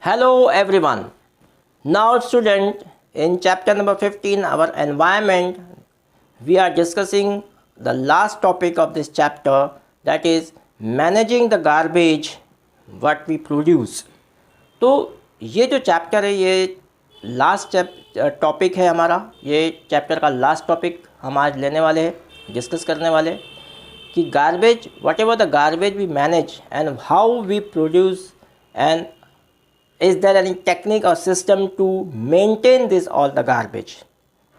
Hello everyone. Now student, in chapter number 15, our environment, we are discussing the last topic of this chapter, that is managing the garbage what we produce. तो ये जो chapter है ये last topic है हमारा, ये chapter का last topic हम आज लेने वाले हैं, डिस्कस करने वाले हैं कि garbage, whatever the garbage we manage and how we produce and is there any technique or system to maintain this all the garbage.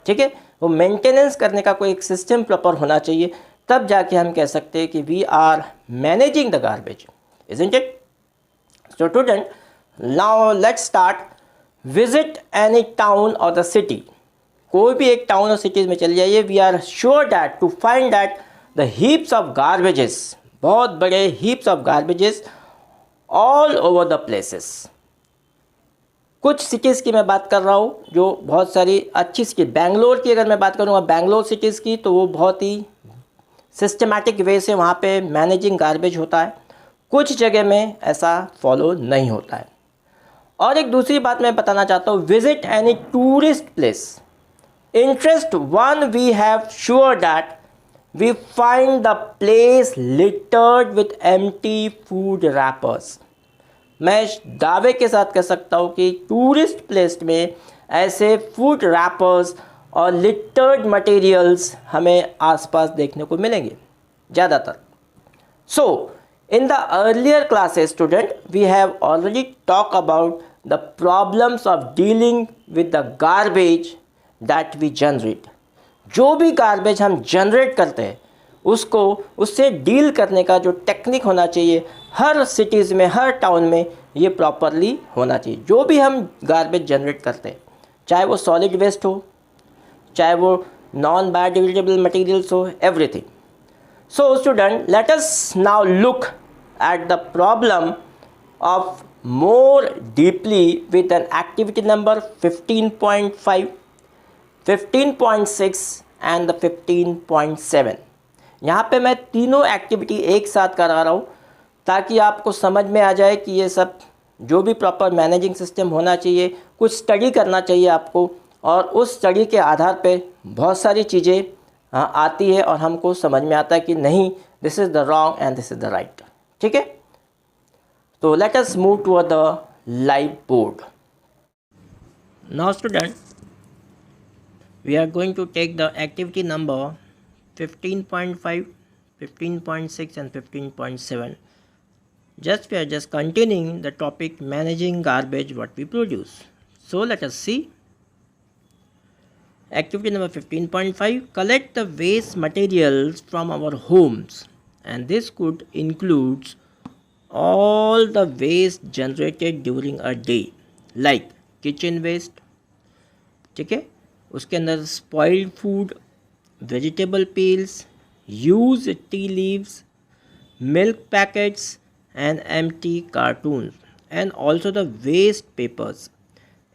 ठीक है, वो मेंटेनेंस करने का कोई एक सिस्टम प्रॉपर होना चाहिए, तब जाके हम कह सकते हैं कि we are managing the garbage, isn't it? So student, now let's start. Visit any town और द सिटी. कोई भी एक टाउन और सिटीज़ में चले जाइए, we are sure that to find that the heaps of garbages, बहुत बड़े heaps of garbages all over the places. कुछ सिटीज़ की मैं बात कर रहा हूँ जो बहुत सारी अच्छी सिटी, बेंगलोर की अगर मैं बात करूँगा, बेंगलोर सिटीज़ की, तो वो बहुत ही सिस्टमैटिक वे से वहाँ पे मैनेजिंग गार्बेज होता है. कुछ जगह में ऐसा फॉलो नहीं होता है. और एक दूसरी बात मैं बताना चाहता हूँ, visit any tourist place. Interest one, we have sure that we find the place littered with empty food wrappers. मैं दावे के साथ कह सकता हूँ कि टूरिस्ट प्लेस में ऐसे फूड रैपर्स और लिटर्ड मटेरियल्स हमें आसपास देखने को मिलेंगे ज़्यादातर. सो in the earlier classes student, we have already talked about the problems of dealing with the garbage that we generate. जो भी गार्बेज हम जनरेट करते हैं उसको, उससे डील करने का जो टेक्निक होना चाहिए हर सिटीज़ में, हर टाउन में ये प्रॉपरली होना चाहिए. जो भी हम गार्बेज जनरेट करते हैं, चाहे वो सॉलिड वेस्ट हो, चाहे वो नॉन बायोडिग्रेडेबल मटेरियल्स हो, everything. So student, let us now look at the problem of more deeply with an activity number 15.5, 15.6 and the 15.7. यहाँ पे मैं तीनों एक्टिविटी एक साथ करा रहा हूँ ताकि आपको समझ में आ जाए कि ये सब जो भी प्रॉपर मैनेजिंग सिस्टम होना चाहिए, कुछ स्टडी करना चाहिए आपको, और उस स्टडी के आधार पे बहुत सारी चीज़ें आती है और हमको समझ में आता है कि नहीं, this is the wrong and this is the right. ठीक है, तो let us move to the live board. Now student, we are going to take the activity number 15.5, 15.6 and 15.7. Just we are just continuing the topic managing garbage what we produce. So let us see. Activity number 15.5, collect the waste materials from our homes, and this could include all the waste generated during a day, like kitchen waste. ठीक है, उसके अंदर spoiled food, vegetable peels, used tea leaves, milk packets and empty cartons, and also the waste papers,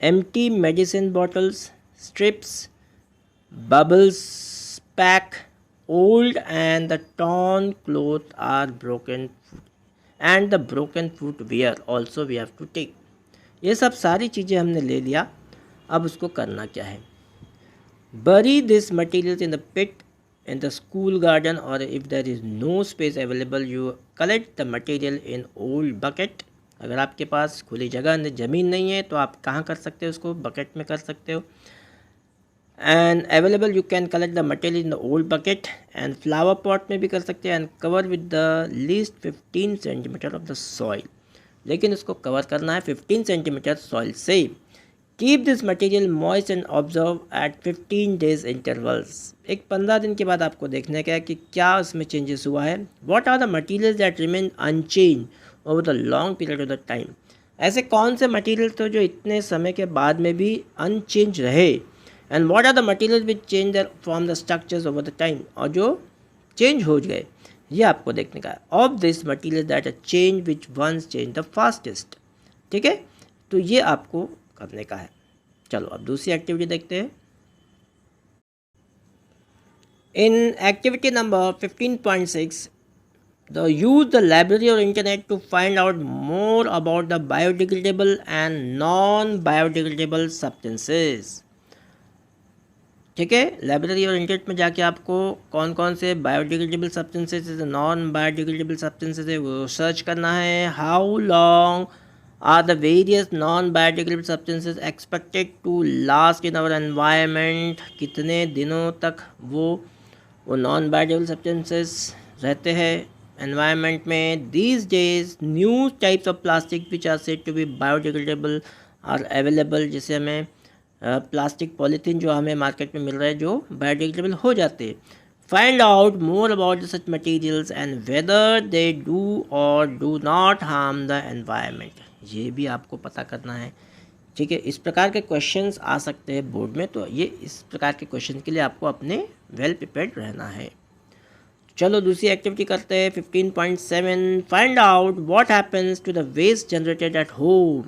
empty medicine bottles, strips, bubbles pack, old and the torn cloth are broken foot, and the broken footwear also we have to take. ये सब सारी चीज़ें हमने ले लिया. अब उसको करना क्या है? Bury this materials in the pit in the school garden, or if there is no space available, you collect the material in old bucket. अगर आपके पास खुली जगह, ज़मीन नहीं है, तो आप कहाँ कर सकते हो उसको? बकेट में कर सकते हो. And available you can collect the material in the old bucket, and flower pot में भी कर सकते हैं, and cover with the least 15 centimeter of the soil. लेकिन उसको कवर करना है 15 सेंटीमीटर सॉइल से. Keep this material moist and observe eight 15 days intervals. एक 15 दिन के बाद आपको देखने का है कि क्या उसमें चेंजेस हुआ है. What are the materials that remain unchanged over the long period of the time. ऐसे कौन से मटेरियल थे जो इतने समय के बाद में भी अनचेंज रहे. And what are the materials which change there from the structures over the time, और जो चेंज हो गए, ये आपको देखने का है. Of this material that are change which ones change the fastest. ठीक है, तो ये आपको करने का है. चलो अब दूसरी एक्टिविटी देखते हैं. In activity number 15.6, use the library or internet to find out more about the biodegradable and non-biodegradable substances. ठीक है, लाइब्रेरी और इंटरनेट में जाके आपको कौन कौन से biodegradable substances non biodegradable substances है वो सर्च करना है. How long are the various non biodegradable substances expected to last in our environment, कितने दिनों तक वो नॉन बायोडिग्रेडेबल सब्सटेंसेस रहते हैं एनवायरनमेंट में. These days new types of plastic which are said to be biodegradable are available. जैसे हमें plastic polythene जो हमें मार्केट में मिल रहा है जो बायोडिग्रेडेबल हो जाते हैं. Find out more about such materials and whether they do or do not harm the environment. ये भी आपको पता करना है. ठीक है, इस प्रकार के क्वेश्चंस आ सकते हैं बोर्ड में, तो ये इस प्रकार के क्वेश्चन के लिए आपको अपने वेल प्रिपेयर्ड रहना है. चलो दूसरी एक्टिविटी करते हैं. 15.7 find out what happens to the waste generated at home.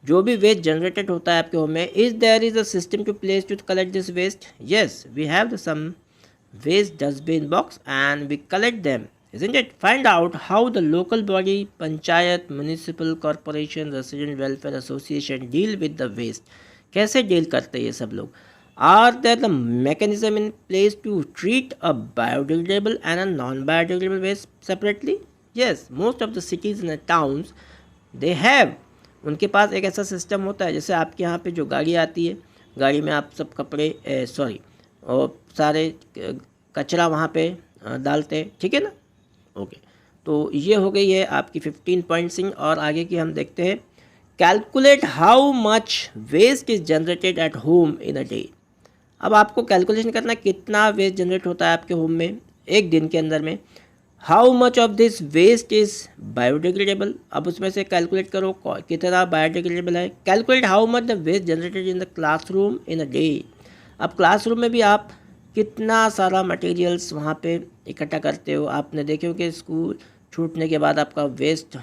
जो भी वेस्ट जनरेटेड होता है आपके होम में, is there is a system to place to collect this waste. Yes, we have some waste dustbin box and we collect them, isn't it? Find out how the local body, panchayat, municipal corporation, resident welfare association deal with the waste. कैसे deal करते हैं ये सब लोग. Are there the mechanism in place to treat a biodegradable and a non-biodegradable waste separately? Yes, most of the cities and the towns they have. उनके पास एक ऐसा system होता है. जैसे आपके यहाँ पे जो गाड़ी आती है, गाड़ी में आप सब कपड़े और सारे कचरा वहाँ पे डालते हैं. ठीक है ना. ओके, तो ये हो गई है आपकी 15.6. और आगे की हम देखते हैं. Calculate how much waste is generated at home in a day. अब आपको कैलकुलेशन करना है कितना वेस्ट जनरेट होता है आपके होम में एक दिन के अंदर में. How much of this waste is biodegradable. अब उसमें से कैलकुलेट करो कितना बायोडिग्रेडेबल है. Calculate how much the waste generated in the classroom in a day. अब क्लासरूम में भी आप कितना सारा मटेरियल्स वहाँ पे इकट्ठा करते हो. आपने देखे हो कि स्कूल छूटने के बाद आपका वेस्ट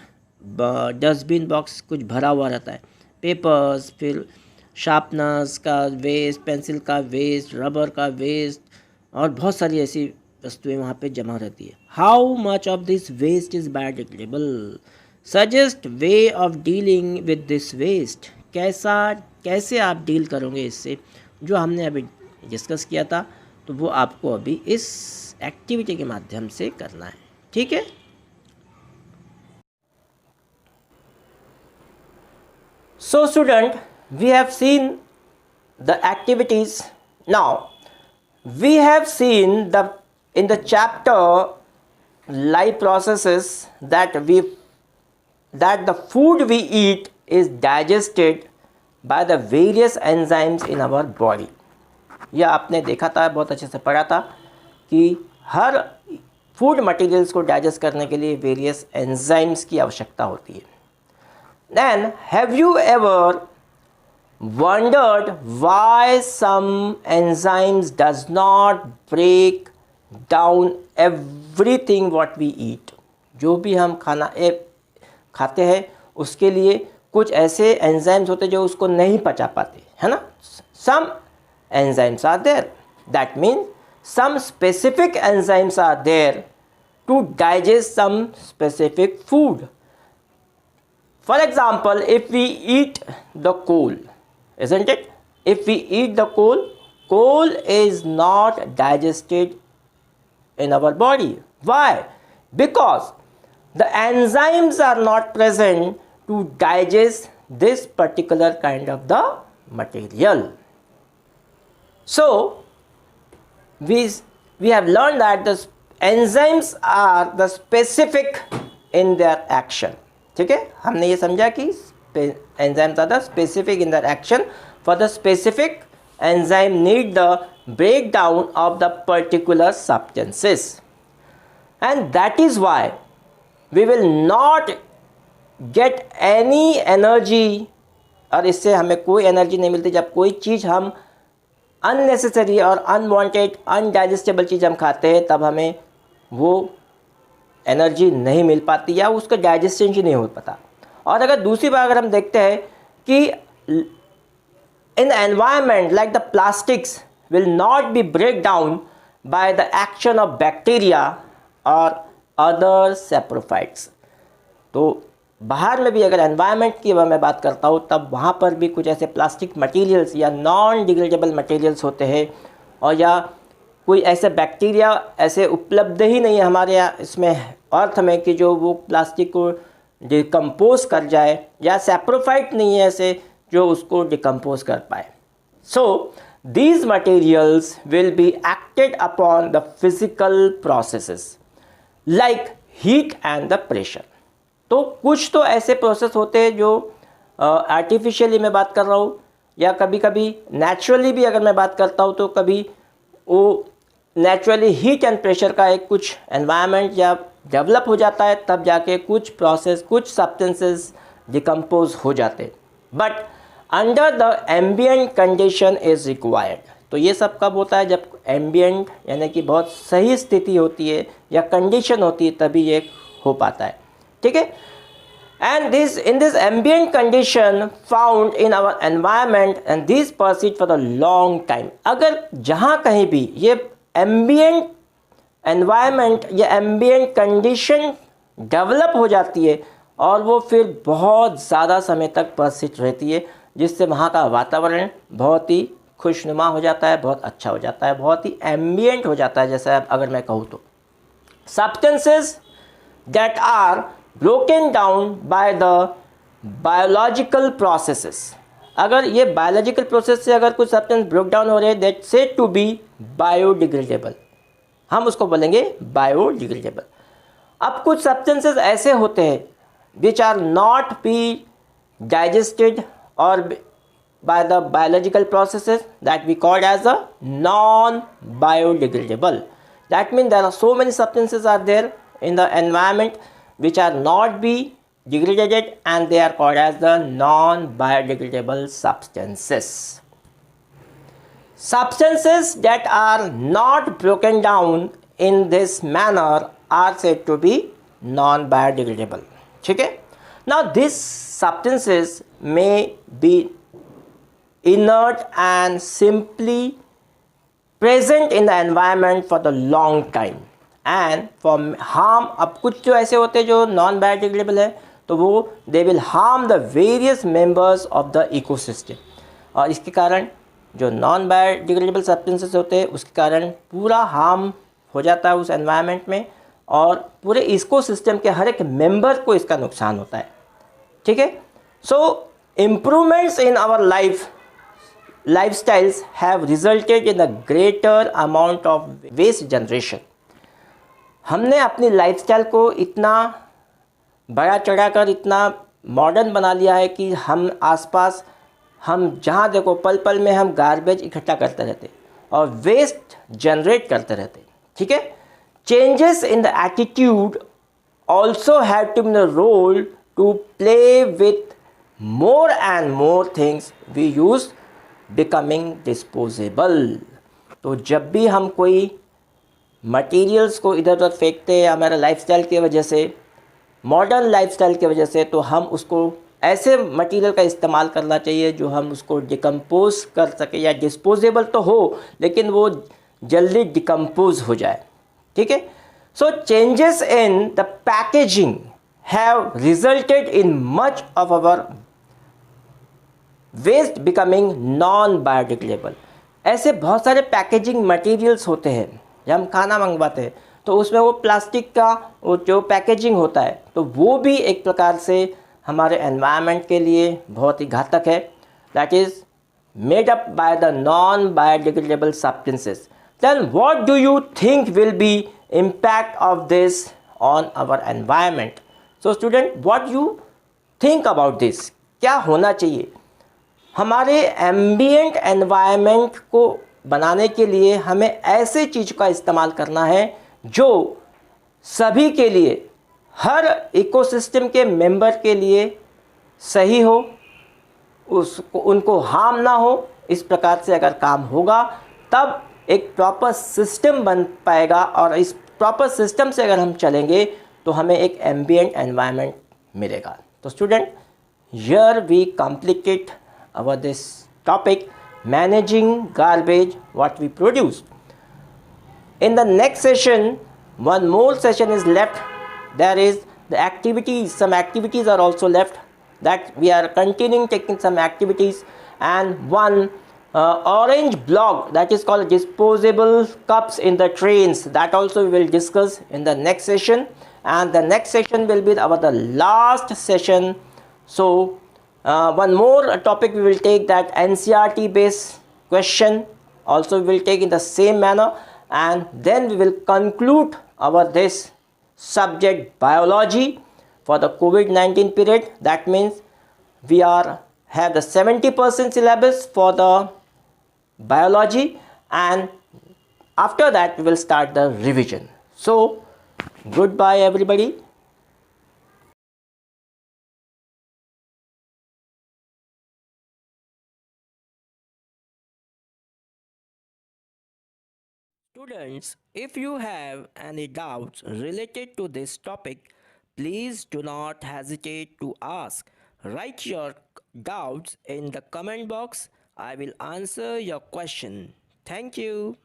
डस्टबिन बॉक्स कुछ भरा हुआ रहता है. पेपर्स, फिर शार्पनर्स का वेस्ट, पेंसिल का वेस्ट, रबर का वेस्ट और बहुत सारी ऐसी वस्तुएं वहाँ पे जमा रहती है. How much of this waste is biodegradable. Suggest way of dealing with this waste. कैसे आप डील करोगे इससे, जो हमने अभी डिस्कस किया था, तो वो आपको अभी इस एक्टिविटी के माध्यम से करना है. ठीक है. So student, we have seen the activities. Now we have seen the in the chapter life processes that the food we eat is digested by the various enzymes in our body. यह आपने देखा था, बहुत अच्छे से पढ़ा था कि हर फूड मटेरियल्स को डाइजेस्ट करने के लिए वेरियस एंजाइम्स की आवश्यकता होती है. Then have you ever wondered why some enzymes does not break down everything what we eat. जो भी हम खाते हैं उसके लिए कुछ ऐसे एंजाइम्स होते हैं जो उसको नहीं पचा पाते, है ना. Some enzymes are there, that means some specific enzymes are there to digest some specific food. For example, if we eat the coal, isn't it? If we eat the coal is not digested in our body. Why? Because the enzymes are not present to digest this particular kind of the material. So we have learned that the enzymes are the specific in their action. ठीक है, हमने ये समझा कि enzymes are the specific in their action. For the specific enzyme need the breakdown of the particular substances, and that is why we will not get any energy. और इससे हमें कोई एनर्जी नहीं मिलती. जब कोई चीज़ हम अननेसेसरी और अनवांटेड अनडाइजेस्टेबल चीज़ हम खाते हैं, तब हमें वो एनर्जी नहीं मिल पाती या उसका डाइजेशन ही नहीं हो पाता. और अगर दूसरी बार अगर हम देखते हैं कि in the environment, like the plastics will not be break down by the action of bacteria or other saprophytes. तो बाहर में भी अगर एनवायरनमेंट की मैं बात करता हूँ तब वहाँ पर भी कुछ ऐसे प्लास्टिक मटेरियल्स या नॉन डिग्रेडेबल मटेरियल्स होते हैं, और या कोई ऐसे बैक्टीरिया ऐसे उपलब्ध ही नहीं है हमारे यहाँ इसमें अर्थ में कि जो वो प्लास्टिक को डिकम्पोज कर जाए, या सैप्रोफाइट नहीं है ऐसे जो उसको डिकम्पोज कर पाए. सो these materials will be acted upon the physical processes like heat and the pressure. तो कुछ तो ऐसे प्रोसेस होते हैं जो आर्टिफिशियली मैं बात कर रहा हूँ, या कभी कभी नेचुरली भी अगर मैं बात करता हूँ तो कभी वो नेचुरली हीट एंड प्रेशर का एक कुछ एनवायरनमेंट या डेवलप हो जाता है, तब जाके कुछ प्रोसेस कुछ सब्सटेंसेस डिकम्पोज हो जाते हैं. But under the ambient condition is required. तो ये सब कब होता है? जब एम्बियंट यानी कि बहुत सही स्थिति होती है या कंडीशन होती है, तभी ये हो पाता है. ठीक है. And this in this ambient condition found in our environment and this persist for the long time. अगर जहाँ कहीं भी ये एम्बियंट एनवायरनमेंट या एम्बियंट कंडीशन डेवलप हो जाती है और वो फिर बहुत ज़्यादा समय तक परसिस्ट रहती है, जिससे वहाँ का वातावरण बहुत ही खुशनुमा हो जाता है, बहुत अच्छा हो जाता है, बहुत ही एम्बियंट हो जाता है. जैसा अगर मैं कहूँ तो substances that are broken down by the biological processes. अगर ये बायोलॉजिकल प्रोसेस से अगर कुछ सब्सटेंस ब्रोक डाउन हो रहे हैं, that said to be biodegradable, हम उसको बोलेंगे बायोडिग्रेडेबल. अब कुछ सब्सटेंसेस ऐसे होते हैं which are not be digested or by the biological processes that we called as a non-biodegradable. That means there are so many substances are there in the environment which are not be degraded, and they are called as the non-biodegradable substances. Substances that are not broken down in this manner are said to be non-biodegradable. ठीक है. Now these substances may be inert and simply present in the environment for the long time and for harm. अब कुछ जो ऐसे होते हैं जो non biodegradable है, तो वो they will harm the various members of the ecosystem. और इसके कारण जो नॉन बायोडिग्रेडेबल सब्सटेंसेस होते हैं उसके कारण पूरा हार्म हो जाता है उस एनवायरनमेंट में, और पूरे इकोसिस्टम के हर एक मेंबर को इसका नुकसान होता है. ठीक है. So improvements in our lifestyles have resulted in a greater amount of waste generation. हमने अपनी लाइफस्टाइल को इतना बड़ा चढ़ाकर इतना मॉडर्न बना लिया है कि हम आसपास हम जहाँ देखो पल पल में हम गार्बेज इकट्ठा करते रहते और वेस्ट जनरेट करते रहते. ठीक है. Changes in the attitude also have to play role to play with more and more things we use becoming disposable. तो जब भी हम कोई मटेरियल्स को इधर उधर फेंकते हैं हमारे लाइफस्टाइल की वजह से, मॉडर्न लाइफस्टाइल की वजह से, तो हम उसको ऐसे मटेरियल का इस्तेमाल करना चाहिए जो हम उसको डिकम्पोज कर सके, या डिस्पोजेबल तो हो लेकिन वो जल्दी डिकम्पोज हो जाए. ठीक है. So changes in the packaging have resulted in much of our waste becoming non biodegradable. ऐसे बहुत सारे पैकेजिंग मटेरियल्स होते हैं. जब हम खाना मंगवाते हैं तो उसमें वो प्लास्टिक का वो जो पैकेजिंग होता है, तो वो भी एक प्रकार से हमारे एनवायरनमेंट के लिए बहुत ही घातक है. That is made up by the non biodegradable substances. Then what do you think will be impact of this on our environment? So student, what you think about this? क्या होना चाहिए? हमारे एम्बिएंट एनवायरनमेंट को बनाने के लिए हमें ऐसे चीज़ का इस्तेमाल करना है जो सभी के लिए, हर इकोसिस्टम के मेंबर के लिए सही हो, उसको उनको हार्म ना हो. इस प्रकार से अगर काम होगा तब एक प्रॉपर सिस्टम बन पाएगा, और इस प्रॉपर सिस्टम से अगर हम चलेंगे तो हमें एक एम्बिएंट एनवायरनमेंट मिलेगा. तो student, here we completed our this topic managing garbage what we produce. In the next session one more session is left. There is the activities, some activities are also left, that we are continuing taking some activities, and one orange block, that is called disposable cups in the trains, that also we will discuss in the next session. And the next session will be the last session. So one more topic we will take, that NCERT based question also we will take in the same manner, and then we will conclude our this subject biology for the COVID-19 period. That means we have the 70% syllabus for the biology, and after that we will start the revision. So goodbye everybody. Students, if you have any doubts related to this topic, please do not hesitate to ask. Write your doubts in the comment box. I will answer your question. Thank you.